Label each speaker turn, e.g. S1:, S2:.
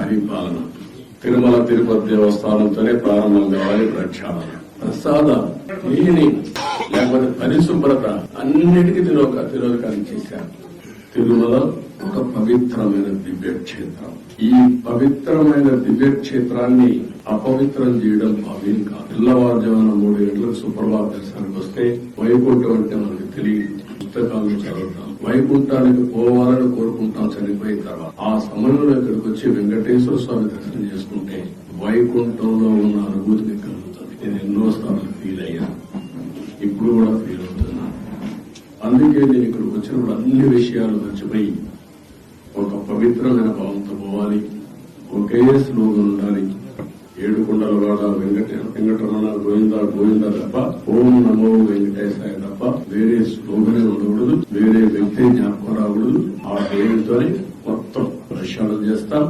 S1: పరిపాలన. తిరుమల తిరుపతి దేవస్థానంతోనే ప్రారంభం కావాలి ప్రక్షాళన. ప్రసాదం, క్లీనింగ్, లేకపోతే పరిశుభ్రత అన్నిటికీ తిరోధకాన్ని చేశారు. తిరుమల ఒక పవిత్రమైన దివ్యక్షేత్రం. ఈ పవిత్రమైన దివ్యక్షేత్రాన్ని అపవిత్రం చేయడం భావ్యం కాదు. పిల్లవారుజామున 3 గంటలకు సుప్రభాత దర్శనానికి వస్తే వైకుంఠం అంటే మనకు తెలియదు. పుస్తకాలను చదువుతాం, వైకుంఠానికి పోవాలని కోరుకుంటాం చనిపోయిన తర్వాత. ఆ సమయంలో ఇక్కడికి వచ్చి వెంకటేశ్వర స్వామి దర్శనం చేసుకుంటే వైకుంఠంలో ఉన్న అనుభూతిని కలుగుతుంది. నేను ఎన్నోసార్లు ఫీల్ అయ్యాను, ఇప్పుడు కూడా ఫీల్ అవుతున్నాను. అందుకే నేను ఇక్కడికి వచ్చినప్పుడు అన్ని విషయాలు మర్చిపోయి ఒక పవిత్రమైన భావంతో పోవాలి, ఒకే స్లోగన్ ఉండాలి. 7 కొండల వాడ వెంకటరమణ గోవింద గోవింద తప్ప, ఓం నమో వెంకటేశాయ తప్ప వేరే స్లోగనే ఉండకూడదు, వేరే వ్యక్తి జ్ఞాపకం రాకూడదు. ఆ పేరుతోనే మొత్తం ప్రక్షాళన చేస్తాం.